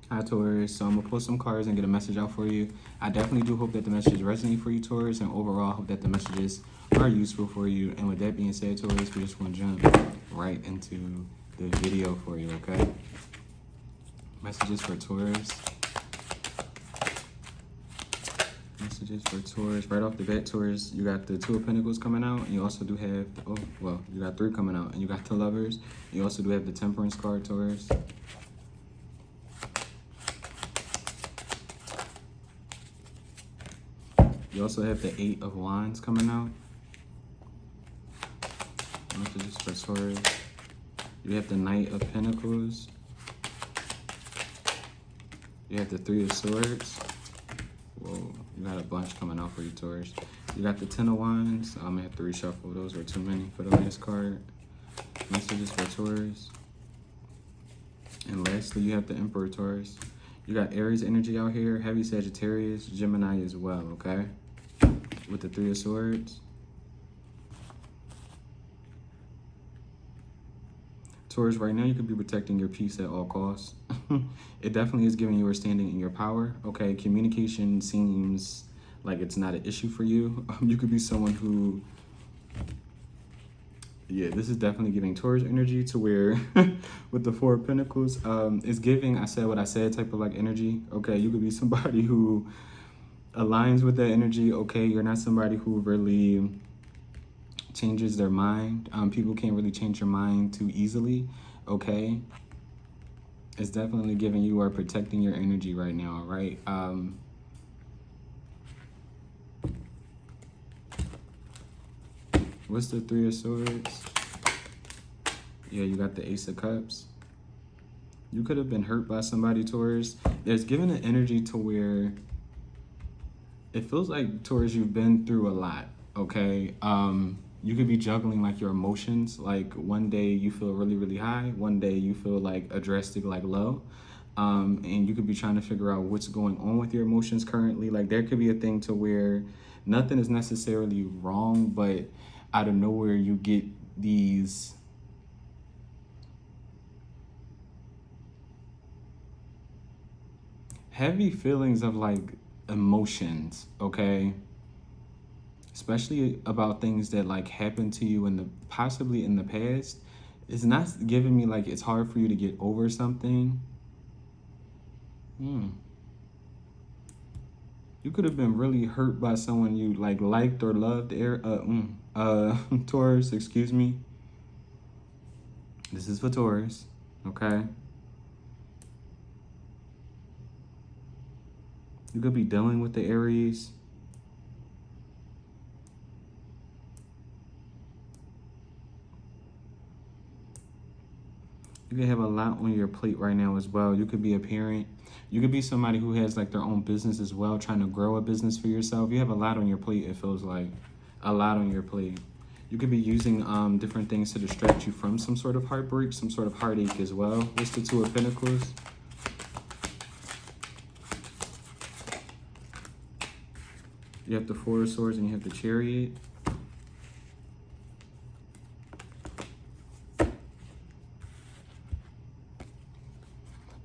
Hi Taurus, so I'm gonna pull some cards and get a message out for you. I definitely do hope that the messages resonate for you, Taurus, and overall I hope that the messages are useful for you. And with that being said, Taurus, we just want to jump right into the video for you, okay? Messages for Taurus. Messages for Taurus. Right off the bat, Taurus, you got the Two of Pentacles coming out, and you also do have, you got 3 coming out, and you got the Lovers. You also do have the Temperance card, Taurus. You also have the 8 of Wands coming out. Messages for Taurus. You have the Knight of Pentacles. You have the 3 of Swords. Whoa, you got a bunch coming out for you, Taurus. You got the 10 of Wands. I'm gonna have to reshuffle. Those were too many for the last card. Messages for Taurus. And lastly, you have the Emperor, Taurus. You got Aries energy out here, heavy Sagittarius, Gemini as well, okay? With the 3 of Swords. Taurus, right now you could be protecting your peace at all costs. It definitely is giving you a standing in your power, okay? Communication seems like it's not an issue for you. You could be someone who, yeah, this is definitely giving Taurus energy to where, with the 4 of Pentacles, it's giving, I said what I said type of like energy, okay? You could be somebody who aligns with that energy, okay? You're not somebody who really changes their mind. People can't really change your mind too easily, okay? It's definitely giving you are protecting your energy right now, right? What's the 3 of Swords? Yeah, you got the Ace of Cups. You could have been hurt by somebody, Taurus. There's given an energy to where it feels like, Taurus, you've been through a lot, okay? You could be juggling like your emotions. Like one day you feel really, really high. One day you feel like a drastic like low. And you could be trying to figure out what's going on with your emotions currently. Like there could be a thing to where nothing is necessarily wrong, but out of nowhere you get these heavy feelings of like emotions, okay? Especially about things that like happened to you in the possibly in the past. It's not giving me like it's hard for you to get over something. You could have been really hurt by someone you like liked or loved. Taurus, excuse me. This is for Taurus, okay? You could be dealing with the Aries. You could have a lot on your plate right now as well. You could be a parent. You could be somebody who has like their own business as well, trying to grow a business for yourself. You have a lot on your plate, it feels like. A lot on your plate. You could be using different things to distract you from some sort of heartbreak, some sort of heartache as well. What's the 2 of Pentacles? You have the 4 of Swords and you have the Chariot.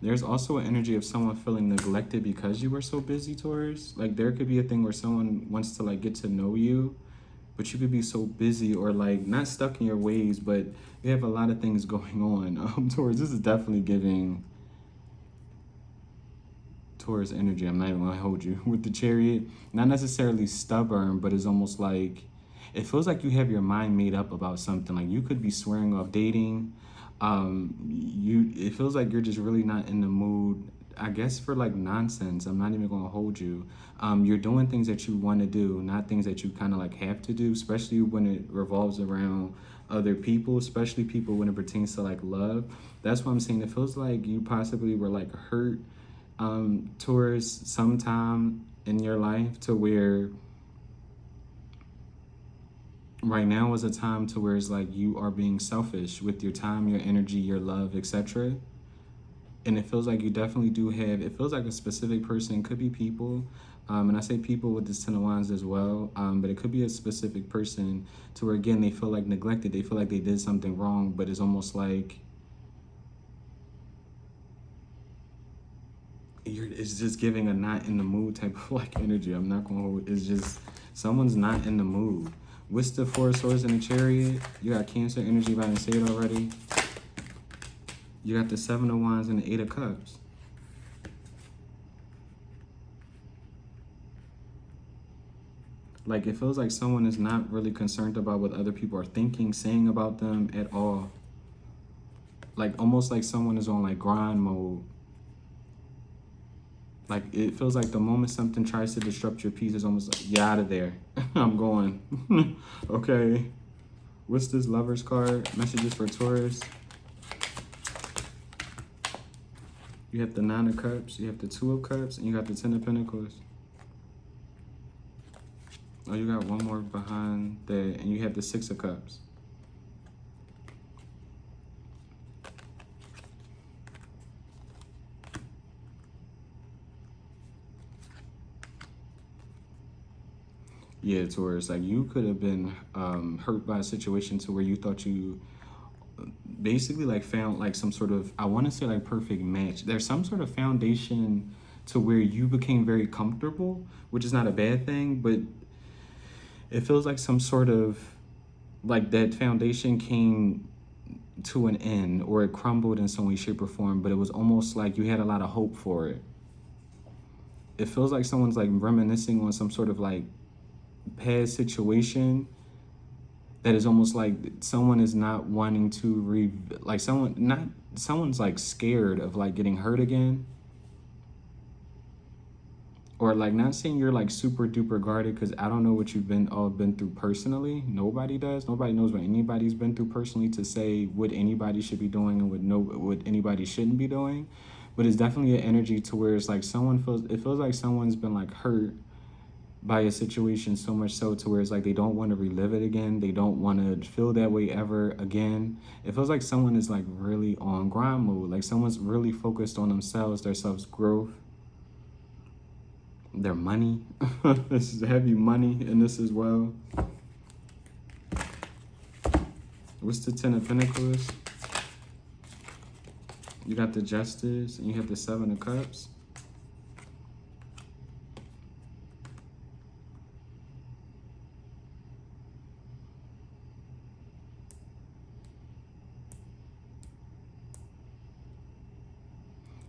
There's also an energy of someone feeling neglected because you were so busy, Taurus. Like there could be a thing where someone wants to like get to know you, but you could be so busy or like not stuck in your ways, but you have a lot of things going on. Taurus, this is definitely giving Taurus energy. I'm not even gonna hold you. With the Chariot, not necessarily stubborn, but it's almost like, it feels like you have your mind made up about something. Like you could be swearing off dating. It feels like you're just really not in the mood, I guess, for like nonsense. I'm not even gonna hold you. You're doing things that you want to do, not things that you kind of like have to do, especially when it revolves around other people, especially people when it pertains to like love. That's why I'm saying it feels like you possibly were like hurt, Taurus, sometime in your life, to where right now is a time to where it's like you are being selfish with your time, your energy, your love, etc. And it feels like you definitely do have, it feels like a specific person, could be people, and I say people with this 10 of Wands as well, but it could be a specific person to where, again, they feel like neglected, they feel like they did something wrong, but it's almost like it's just giving a not in the mood type of like energy. I'm not gonna hold. It's just someone's not in the mood. What's the Four of Swords in the Chariot? You got Cancer energy, but I didn't say it already. You got the Seven of Wands and the Eight of Cups. Like, it feels like someone is not really concerned about what other people are thinking, saying about them at all. Like, almost like someone is on like grind mode. Like, it feels like the moment something tries to disrupt your peace, it's almost like, you're out of there. I'm going. Okay. What's this Lover's card? Messages for Taurus. You have the Nine of Cups, you have the Two of Cups, and you got the Ten of Pentacles. Oh, you got one more behind that, and you have the Six of Cups. Yeah, Taurus, like you could have been hurt by a situation to where you thought you basically like found like some sort of, I want to say like perfect match. There's some sort of foundation to where you became very comfortable, which is not a bad thing, but it feels like some sort of like that foundation came to an end, or it crumbled in some way, shape, or form, but it was almost like you had a lot of hope for it. It feels like someone's like reminiscing on some sort of like past situation that is almost like someone is not wanting to someone's like scared of like getting hurt again, or like, not saying you're like super duper guarded, because I don't know what you've been through personally. Nobody does. Nobody knows what anybody's been through personally to say what anybody should be doing and what anybody shouldn't be doing. But it's definitely an energy to where it's like it feels like someone's been like hurt by a situation so much so to where it's like they don't want to relive it again. They don't want to feel that way ever again. It feels like someone is like really on grind mode. Like someone's really focused on themselves, their self-growth, their money. This is heavy money in this as well. What's the Ten of Pentacles? You got the Justice, and you have the Seven of Cups.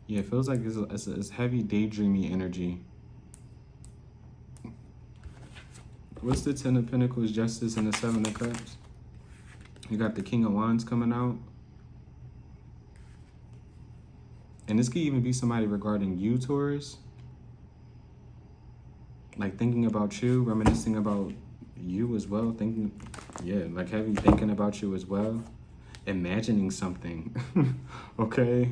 Yeah, it feels like it's heavy daydreamy energy. What's the Ten of Pentacles, Justice, and the Seven of Cups? You got the King of Wands coming out. And this could even be somebody regarding you, Taurus. Like thinking about you, reminiscing about you as well. Like heavy thinking about you as well. Imagining something, okay?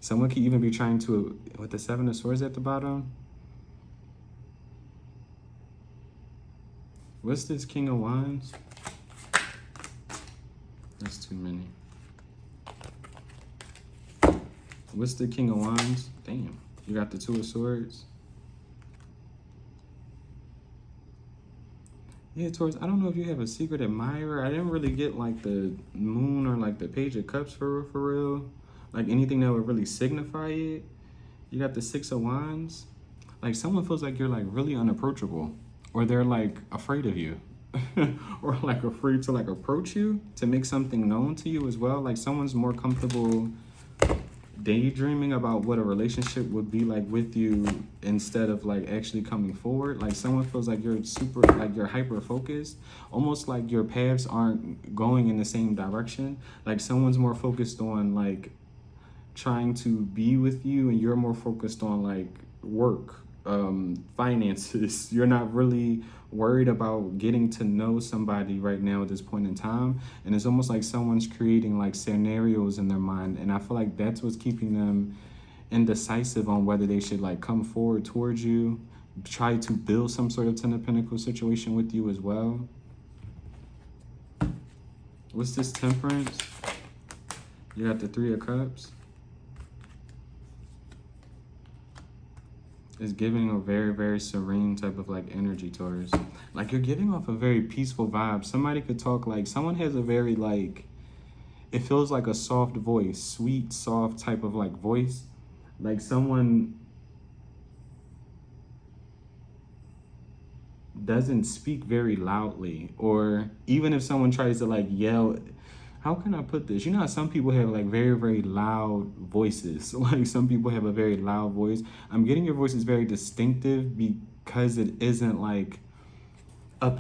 Someone could even be trying to, with the Seven of Swords at the bottom. What's this King of Wands? That's too many. What's the King of Wands? Damn, you got the Two of Swords. Yeah, Taurus, I don't know if you have a secret admirer. I didn't really get like the Moon or like the Page of Cups for real. Like anything that would really signify it. You got the Six of Wands. Like someone feels like you're like really unapproachable, or they're like afraid of you, or like afraid to like approach you to make something known to you as well. Like someone's more comfortable daydreaming about what a relationship would be like with you instead of like actually coming forward. Like someone feels like you're you're hyper focused, almost like your paths aren't going in the same direction. Like someone's more focused on like trying to be with you, and you're more focused on like work, finances. You're not really worried about getting to know somebody right now at this point in time, and it's almost like someone's creating like scenarios in their mind, and I feel like that's what's keeping them indecisive on whether they should like come forward towards you, try to build some sort of Ten of Pentacles situation with you as well. What's this Temperance? You got the Three of Cups. It's giving a very, very serene type of like energy, Taurus. Like you're giving off a very peaceful vibe. Somebody could talk like, someone has a very like, it feels like a soft voice, sweet, soft type of like voice. Like someone doesn't speak very loudly, or even if someone tries to like yell, how can I put this? You know how some people have like very, very loud voices. Like some people have a very loud voice. I'm getting your voice is very distinctive because it isn't like up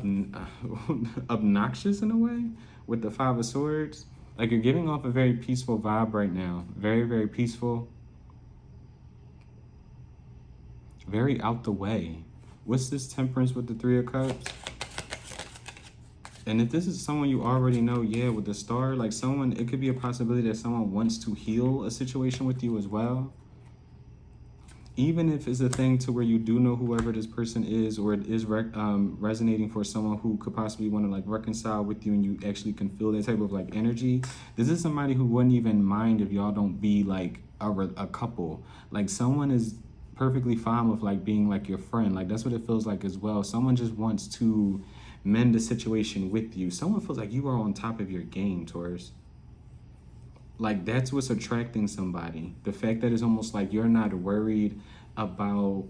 obnoxious in a way with the Five of Swords. Like you're giving off a very peaceful vibe right now. Very, very peaceful. Very out the way. What's this Temperance with the Three of Cups? And if this is someone you already know, yeah, with the Star, like someone, it could be a possibility that someone wants to heal a situation with you as well. Even if it's a thing to where you do know whoever this person is, or it is resonating for someone who could possibly want to like reconcile with you, and you actually can feel that type of like energy. This is somebody who wouldn't even mind if y'all don't be like a couple. Like someone is perfectly fine with like being like your friend. Like that's what it feels like as well. Someone just wants to mend the situation with you. Someone feels like you are on top of your game, Taurus. Like that's what's attracting somebody. The fact that it's almost like you're not worried about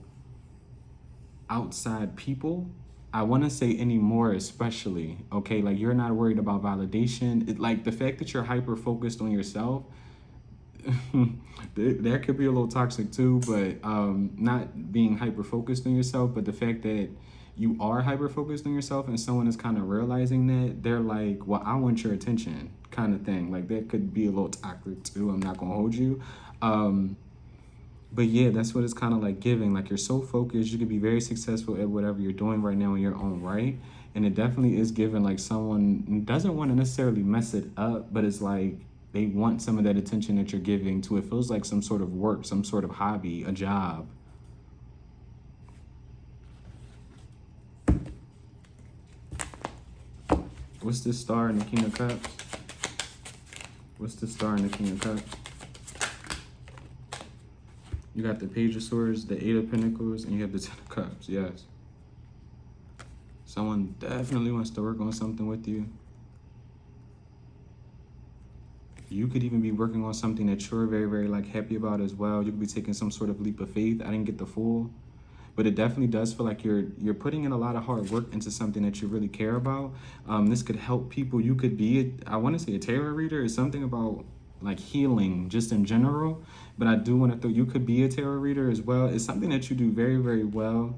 outside people. I want to say anymore, especially, okay? Like you're not worried about validation. Like the fact that you're hyper focused on yourself, that could be a little toxic too, but not being hyper focused on yourself, but the fact that you are hyper focused on yourself and someone is kind of realizing that, they're like, well, I want your attention kind of thing. Like that could be a little toxic too. I'm not gonna hold you. But yeah, that's what it's kind of like giving. Like you're so focused, you could be very successful at whatever you're doing right now in your own right. And it definitely is giving like someone doesn't want to necessarily mess it up, but it's like they want some of that attention that you're giving to. It feels like some sort of work, some sort of hobby, a job. What's this Star in the King of Cups? What's the Star in the King of Cups? You got the Page of Swords, the Eight of Pentacles, and you have the Ten of Cups. Yes. Someone definitely wants to work on something with you. You could even be working on something that you're very, very like happy about as well. You could be taking some sort of leap of faith. I didn't get the full, but it definitely does feel like you're putting in a lot of hard work into something that you really care about. This could help people. You could be, I want to say a tarot reader, is something about like healing just in general. But I do want to throw, you could be a tarot reader as well. It's something that you do very, very well.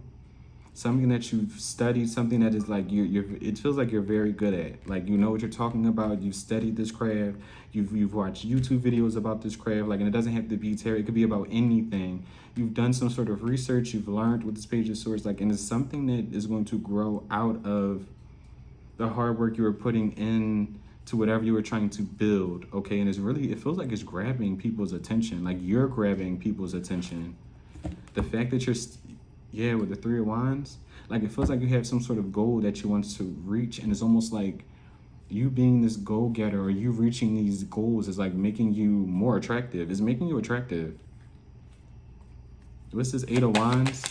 Something that you've studied, something that is like it feels like you're very good at. Like you know what you're talking about. You've studied this craft. You've watched YouTube videos about this craft. Like, and it doesn't have to be tarot. It could be about anything. You've done some sort of research. You've learned with this Page of Swords. Like, and it's something that is going to grow out of the hard work you were putting in to whatever you were trying to build. Okay, and it feels like it's grabbing people's attention. Like you're grabbing people's attention. The fact that you're yeah, with the Three of Wands, like it feels like you have some sort of goal that you want to reach, and it's almost like you being this goal-getter or you reaching these goals is like making you more attractive. It's making you attractive. What's this Eight of Wands?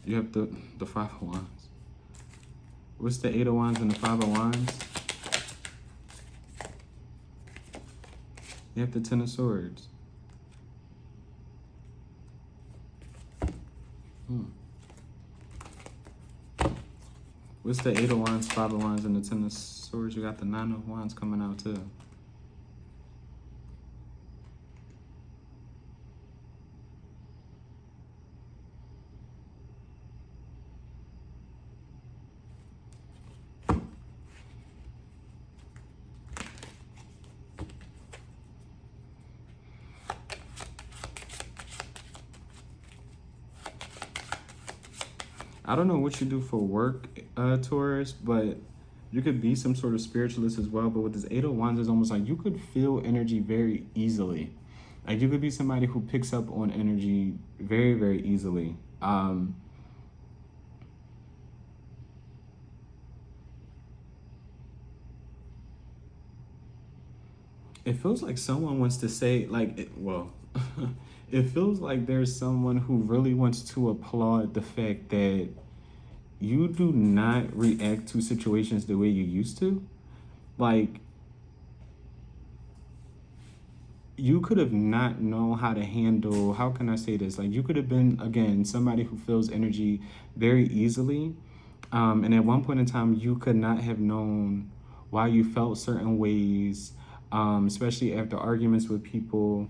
You have the Five of Wands. What's the Eight of Wands and the Five of Wands? You have the Ten of Swords. What's the Eight of Wands, Five of Wands, and the Ten of Swords? You got the Nine of Wands coming out too. I don't know what you do for work, Taurus, but you could be some sort of spiritualist as well. But with this Eight of Wands, it's almost like you could feel energy very easily. Like you could be somebody who picks up on energy very, very easily. It feels like someone wants to say, like, well, it feels like there's someone who really wants to applaud the fact that you do not react to situations the way you used to. Like, you could have not known how to handle, how can I say this? Like, you could have been, again, somebody who feels energy very easily. And at one point in time, you could not have known why you felt certain ways, especially after arguments with people,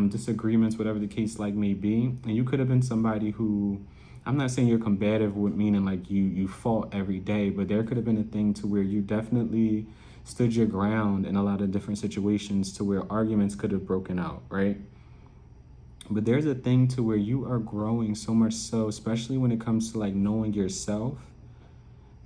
disagreements, whatever the case like may be. And you could have been somebody who, I'm not saying you're combative with meaning like you fought every day, but there could have been a thing to where you definitely stood your ground in a lot of different situations to where arguments could have broken out, right? But there's a thing to where you are growing so much so, especially when it comes to like knowing yourself,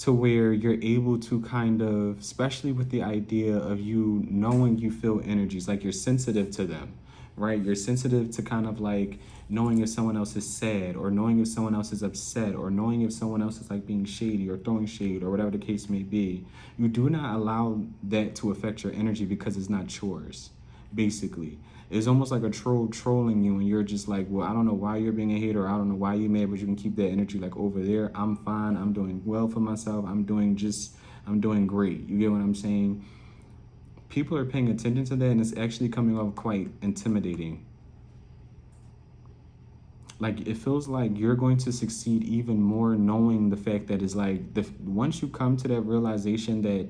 to where you're able to kind of, especially with the idea of you knowing you feel energies, like you're sensitive to them, right? You're sensitive to kind of like knowing if someone else is sad, or knowing if someone else is upset, or knowing if someone else is like being shady or throwing shade or whatever the case may be. You do not allow that to affect your energy because it's not yours, basically. It's almost like a troll trolling you, and you're just like, well, I don't know why you're being a hater. I don't know why you're mad, but you can keep that energy like over there. I'm fine. I'm doing well for myself. I'm doing great. You get what I'm saying? People are paying attention to that, and it's actually coming off quite intimidating. Like, it feels like you're going to succeed even more knowing the fact that it's like, once you come to that realization that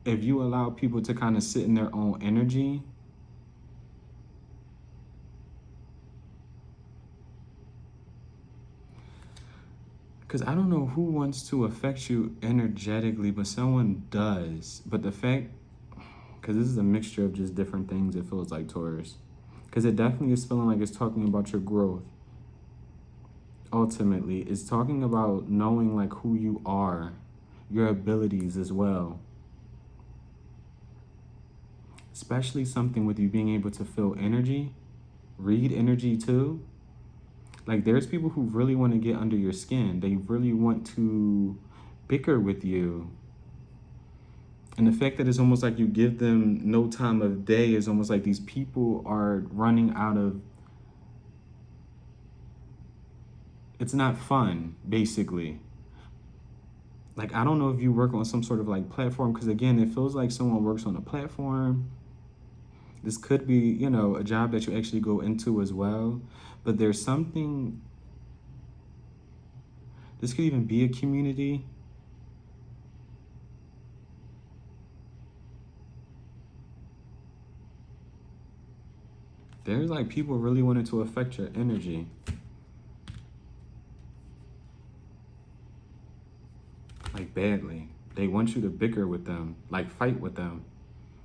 if you allow people to kind of sit in their own energy, because I don't know who wants to affect you energetically, but someone does. But the fact, because this is a mixture of just different things, it feels like, Taurus. Because it definitely is feeling like it's talking about your growth. Ultimately, it's talking about knowing like who you are, your abilities as well. Especially something with you being able to feel energy, read energy too. Like, there's people who really want to get under your skin. They really want to bicker with you. And the fact that it's almost like you give them no time of day is almost like these people are running out of, it's not fun, basically. Like, I don't know if you work on some sort of like platform, because again, it feels like someone works on a platform. This could be, you know, a job that you actually go into as well. But there's something, this could even be a community. There's like people really wanting to affect your energy. Like, badly. They want you to bicker with them, like fight with them.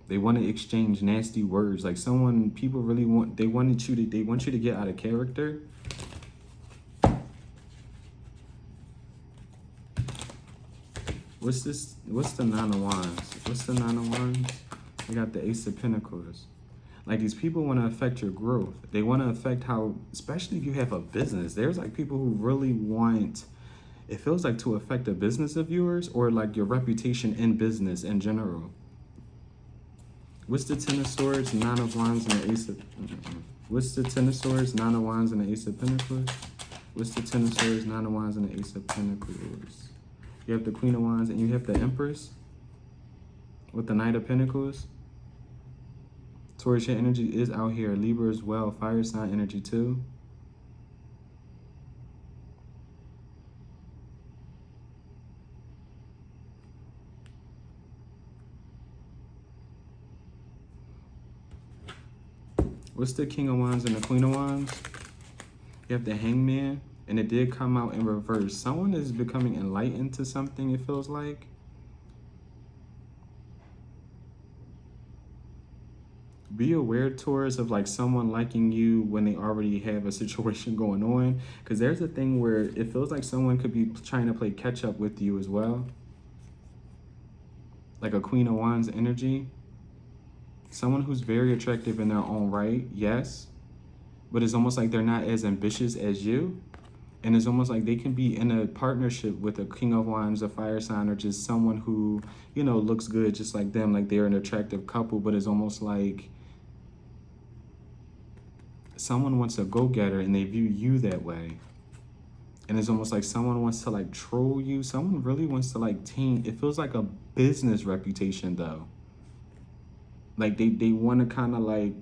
They want to exchange nasty words. Like, people really want, they want you to get out of character. What's this? What's the Nine of Wands? What's the Nine of Wands? We got the Ace of Pentacles. Like, these people want to affect your growth. They want to affect how, especially if you have a business. There's like people who really want, it feels like, to affect a business of yours, or like your reputation in business in general. What's the Ten of Swords, Nine of Wands, and the Ace of... What's the Ten of Swords, Nine of Wands, and the Ace of Pentacles? What's the Ten of Swords, Nine of Wands, and the Ace of Pentacles? You have the Queen of Wands, and you have the Empress with the Knight of Pentacles. Taurus, your energy is out here. Libra as well. Fire sign energy too. What's the King of Wands and the Queen of Wands? You have the Hangman, and it did come out in reverse. Someone is becoming enlightened to something, it feels like. Be aware, Taurus, of like someone liking you when they already have a situation going on. Because there's a thing where it feels like someone could be trying to play catch up with you as well. Like a Queen of Wands energy. Someone who's very attractive in their own right, yes. But it's almost like they're not as ambitious as you. And it's almost like they can be in a partnership with a King of Wands, a fire sign, or just someone who, you know, looks good just like them, like they're an attractive couple, but it's almost like someone wants a go-getter and they view you that way. And it's almost like someone wants to like troll you. Someone really wants to like taint. It feels like a business reputation though. Like they want to kind of like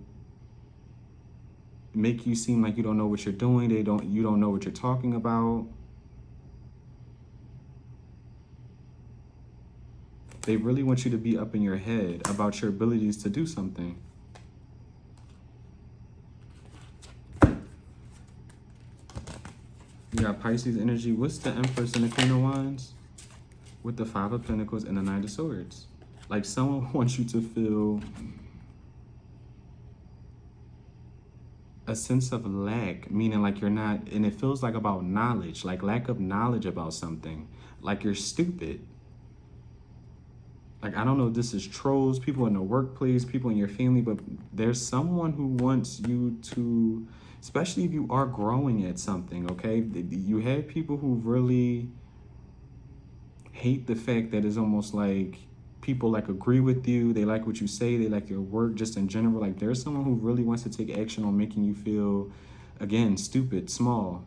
make you seem like you don't know what you're doing. You don't know what you're talking about. They really want you to be up in your head about your abilities to do something. You got Pisces energy. What's the Empress and the Queen of Wands? With the Five of Pentacles and the Knight of Swords. Like someone wants you to feel a sense of lack, meaning like you're not, and it feels like about knowledge, like lack of knowledge about something, like you're stupid. Like, I don't know if this is trolls, people in the workplace, people in your family, but there's someone who wants you to, especially if you are growing at something, okay? You have people who really hate the fact that it's almost like people like agree with you, they like what you say, they like your work just in general. Like there's someone who really wants to take action on making you feel, again, stupid, small.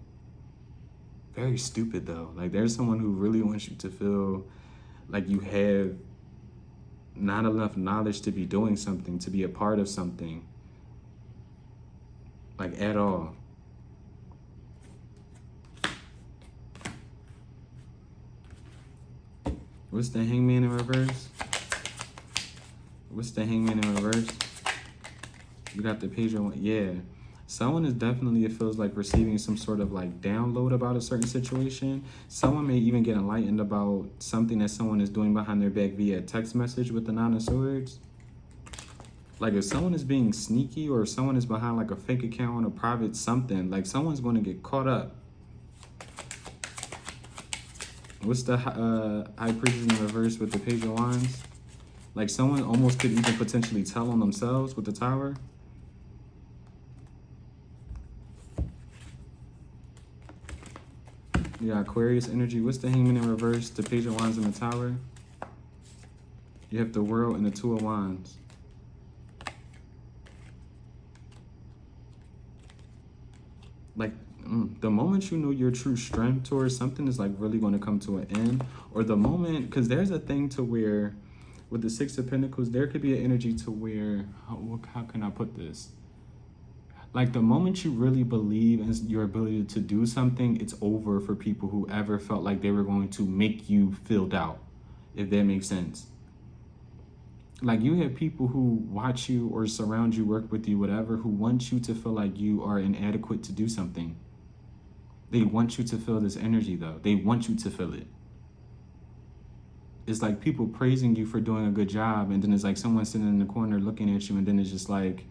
Very stupid though. Like there's someone who really wants you to feel like you have not enough knowledge to be doing something, to be a part of something, like at all. What's the Hangman in reverse? What's the Hangman in reverse? You got the Page of Wands. Yeah. Someone is definitely, it feels like receiving some sort of like download about a certain situation. Someone may even get enlightened about something that someone is doing behind their back via text message with the Nine of Swords. Like if someone is being sneaky or if someone is behind like a fake account or private something, like someone's going to get caught up. What's the High Priestess in reverse with the Page of Wands? Like someone almost could even potentially tell on themselves with the Tower. You got Aquarius energy. What's the Hangman in reverse? The Page of Wands in the Tower. You have the World and the Two of Wands. Like the moment you know your true strength towards something is like really going to come to an end, or the moment, because there's a thing to where with the Six of Pentacles, there could be an energy to where, how can I put this? Like the moment you really believe in your ability to do something, it's over for people who ever felt like they were going to make you feel doubt, if that makes sense. Like you have people who watch you or surround you, work with you, whatever, who want you to feel like you are inadequate to do something. They want you to feel this energy though. They want you to feel it. It's like people praising you for doing a good job, and then it's like someone sitting in the corner looking at you, and then it's just like,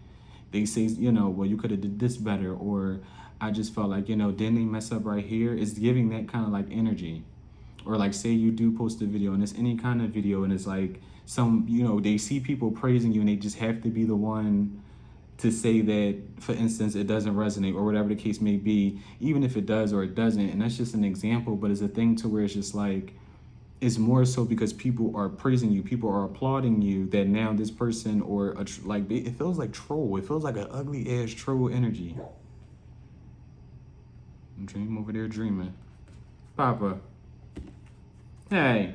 they say, you know, well, you could have did this better, or I just felt like, you know, didn't they mess up right here? It's giving that kind of like energy. Or like say you do post a video and it's any kind of video and it's like some, you know, they see people praising you and they just have to be the one to say that, for instance, it doesn't resonate or whatever the case may be, even if it does or it doesn't. And that's just an example, but it's a thing to where it's just like, it's more so because people are praising you, people are applauding you, that now this person or like it feels like troll. It feels like an ugly ass troll energy. I'm dreaming over there dreaming. Papa. Hey,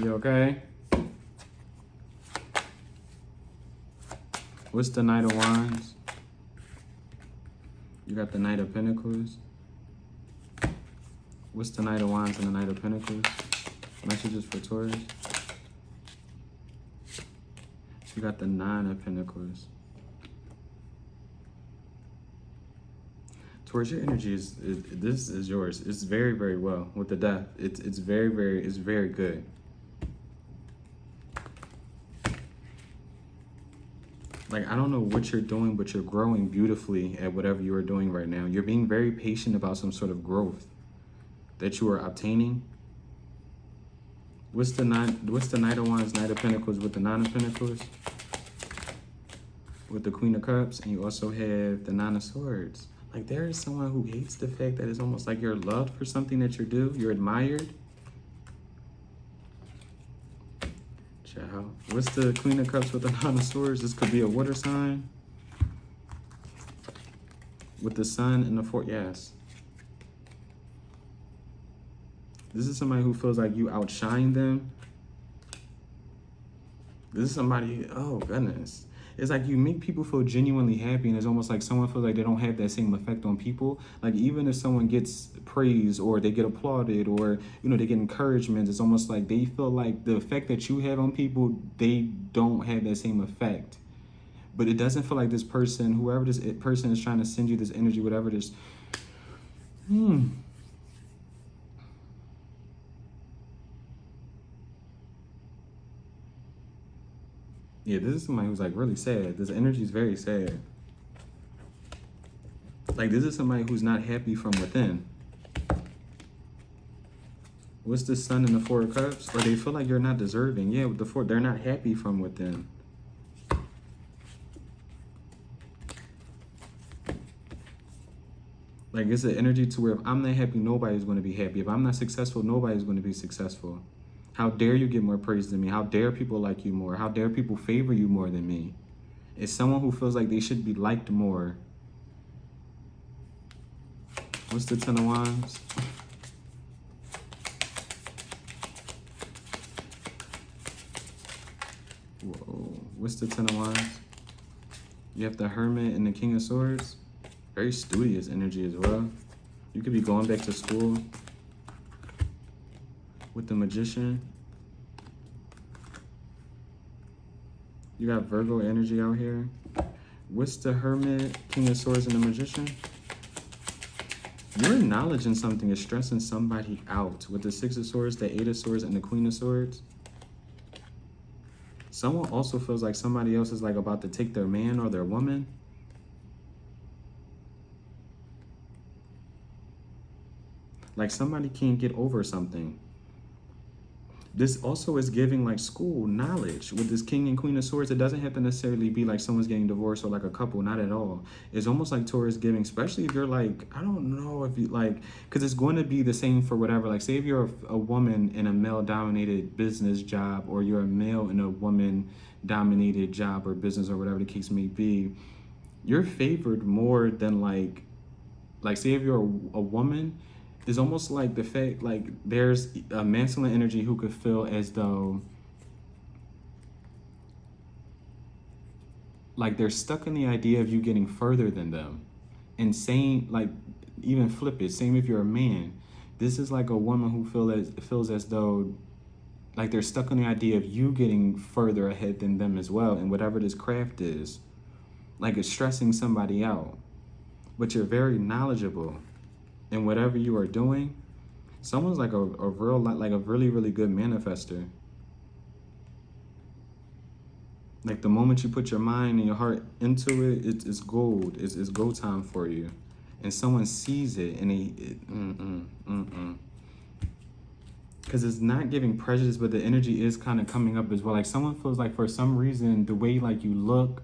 you okay? What's the Knight of Wands? You got the Knight of Pentacles. What's the Knight of Wands and the Knight of Pentacles? Messages for Taurus. You got the Nine of Pentacles. Taurus, your energy this is yours. It's very, very well with the Death. It's very good. Like, I don't know what you're doing, but you're growing beautifully at whatever you are doing right now. You're being very patient about some sort of growth that you are obtaining. What's the Knight of Wands, Knight of Pentacles with the Nine of Pentacles? With the Queen of Cups, and you also have the Nine of Swords. Like, there is someone who hates the fact that it's almost like you're loved for something that you do. You're admired. Ciao. What's the Queen of Cups with the Nine of Swords? This could be a water sign. With the Sun and the Four, yes. This is somebody who feels like you outshine them. This is somebody, oh goodness. It's like you make people feel genuinely happy, and it's almost like someone feels like they don't have that same effect on people. Like even if someone gets praise or they get applauded or they get encouragement, it's almost like they feel like the effect that you have on people, they don't have that same effect. But it doesn't feel like this person, whoever this person is trying to send you this energy, whatever it is. Yeah, this is somebody who's like really sad. This energy is very sad. Like this is somebody who's not happy from within. What's the Sun and the Four of Cups? Or they feel like you're not deserving. Yeah, with the four, they're not happy from within. Like it's an energy to where if I'm not happy, nobody's going to be happy. If I'm not successful, nobody's going to be successful. How dare you get more praise than me? How dare people like you more? How dare people favor you more than me? It's someone who feels like they should be liked more. What's the Ten of Wands? Whoa. What's the Ten of Wands? You have the Hermit and the King of Swords. Very studious energy as well. You could be going back to school. With the Magician. You got Virgo energy out here. What's the Hermit, King of Swords, and the Magician? Your knowledge in something is stressing somebody out. With the Six of Swords, the Eight of Swords, and the Queen of Swords. Someone also feels like somebody else is like about to take their man or their woman. Like somebody can't get over something. This also is giving like school knowledge. With this King and Queen of Swords, it doesn't have to necessarily be like someone's getting divorced or like a couple, not at all. It's almost like Taurus giving, especially if you're like, I don't know if you like, because it's going to be the same for whatever. Like say if you're a woman in a male-dominated business job, or you're a male in a woman-dominated job or business or whatever the case may be, you're favored more than like say if you're a woman, it's almost like the fact, like there's a masculine energy who could feel as though like they're stuck in the idea of you getting further than them. And saying, like, even flip it, same if you're a man. This is like a woman who feels as though like they're stuck on the idea of you getting further ahead than them as well. And whatever this craft is, like it's stressing somebody out. But you're very knowledgeable. And whatever you are doing, someone's like a really, really good manifester. Like the moment you put your mind and your heart into it, it's gold. It's go time for you. And someone sees it and because it's not giving prejudice, but the energy is kind of coming up as well. Like someone feels like for some reason, the way like you look,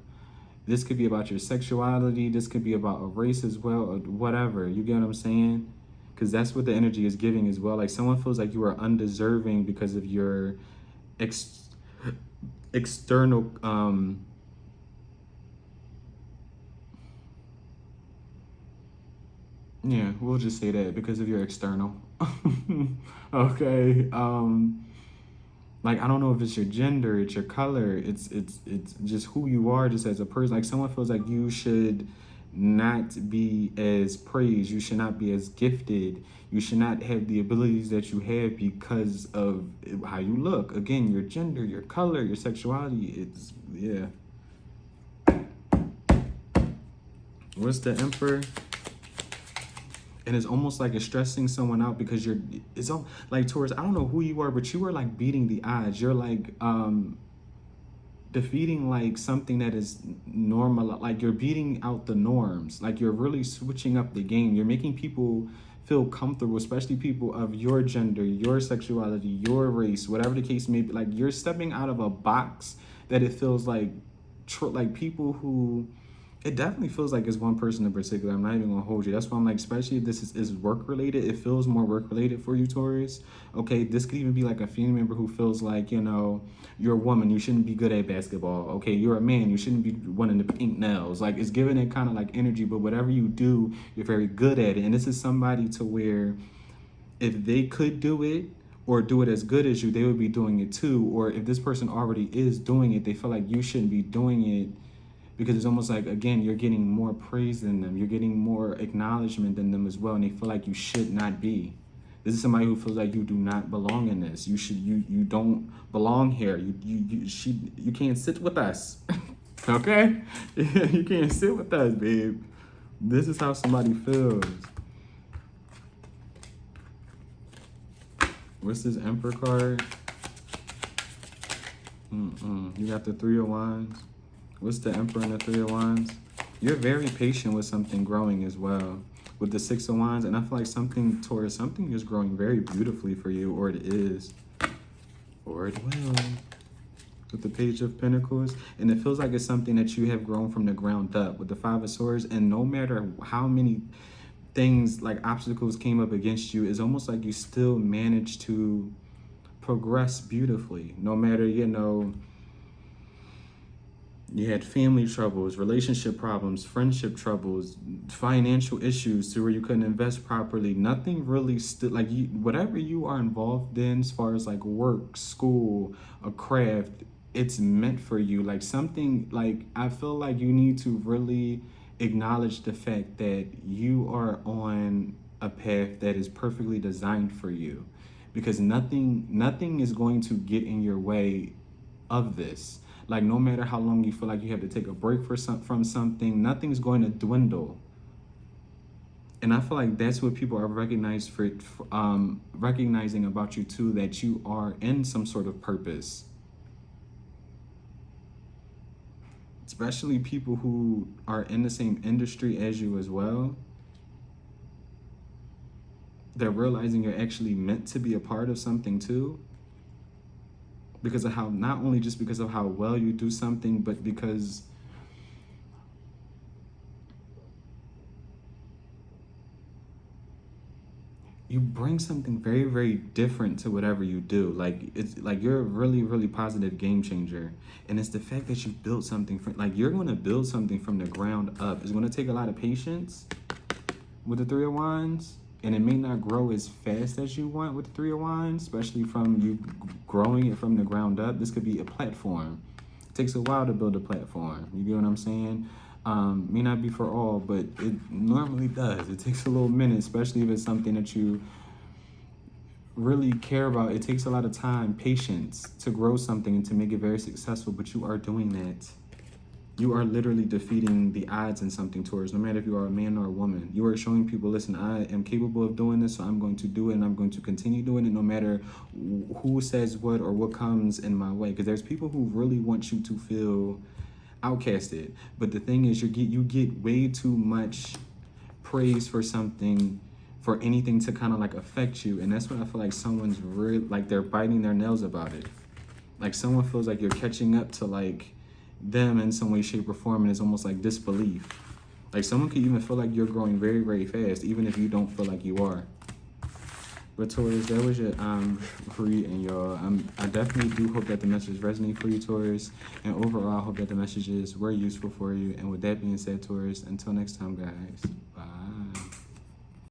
this could be about your sexuality. This could be about a race as well, or whatever. You get what I'm saying? Because that's what the energy is giving as well. Like someone feels like you are undeserving because of your external yeah, we'll just say that because of your external. Okay. Like I don't know if it's your gender, it's your color, it's just who you are just as a person. Like someone feels like you should not be as praised, you should not be as gifted, you should not have the abilities that you have because of how you look. Again, your gender, your color, your sexuality, it's yeah. What's the Emperor? And it's almost like it's stressing someone out because it's all like Taurus, I don't know who you are, but you are like beating the odds. You're like defeating like something that is normal. Like you're beating out the norms. Like you're really switching up the game. You're making people feel comfortable, especially people of your gender, your sexuality, your race, whatever the case may be. Like you're stepping out of a box that it feels like people who, it definitely feels like it's one person in particular. I'm not even gonna hold you. That's why I'm like, especially if this is work related, it feels more work related for you, Taurus. Okay, this could even be like a family member who feels like, you're a woman, you shouldn't be good at basketball. Okay, you're a man, you shouldn't be wanting to paint nails. Like it's giving it kind of like energy, but whatever you do, you're very good at it. And this is somebody to where if they could do it or do it as good as you, they would be doing it too. Or if this person already is doing it, they feel like you shouldn't be doing it because it's almost like, again, you're getting more praise than them. You're getting more acknowledgement than them as well, and they feel like you should not be. This is somebody who feels like you do not belong in this. You don't belong here. You can't sit with us. Okay? You can't sit with us, babe. This is how somebody feels. What's this Emperor card? You got the Three of Wands. What's the Emperor and the Three of Wands? You're very patient with something growing as well. With the Six of Wands, and I feel like something, Taurus, something is growing very beautifully for you, or it is. Or it will. With the Page of Pentacles. And it feels like it's something that you have grown from the ground up. With the Five of Swords, and no matter how many things, like obstacles came up against you, it's almost like you still managed to progress beautifully. No matter, you know, you had family troubles, relationship problems, friendship troubles, financial issues to where you couldn't invest properly. Nothing really like whatever you are involved in as far as like work, school, a craft, it's meant for you. Like something, like I feel like you need to really acknowledge the fact that you are on a path that is perfectly designed for you, because nothing is going to get in your way of this. Like no matter how long you feel like you have to take a break from something, nothing's going to dwindle. And I feel like that's what people are recognizing about you too, that you are in some sort of purpose. Especially people who are in the same industry as you as well. They're realizing you're actually meant to be a part of something too. Because of how, not only just because of how well you do something, but because you bring something very, very different to whatever you do. Like it's like you're a really, really positive game changer. And it's the fact that you built something from, like you're going to build something from the ground up. It's going to take a lot of patience with the Three of Wands. And it may not grow as fast as you want with the Three of Wands, especially from you growing it from the ground up. This could be a platform. It takes a while to build a platform. You get what I'm saying? May not be for all, but it normally does. It takes a little minute, especially if it's something that you really care about. It takes a lot of time, patience to grow something and to make it very successful, but you are doing that. You are literally defeating the odds in something, Taurus, no matter if you are a man or a woman. You are showing people, listen, I am capable of doing this, so I'm going to do it, and I'm going to continue doing it no matter who says what or what comes in my way. Because there's people who really want you to feel outcasted. But the thing is, you get way too much praise for something, for anything to kind of like affect you. And that's what I feel like someone's really, like they're biting their nails about it. Like someone feels like you're catching up to like them in some way, shape, or form, and it's almost like disbelief. Like someone could even feel like you're growing very, very fast, even if you don't feel like you are. But Taurus, that was your reading, y'all. I definitely do hope that the message resonates for you, Taurus, and overall, I hope that the messages were useful for you. And with that being said, Taurus, until next time, guys, bye.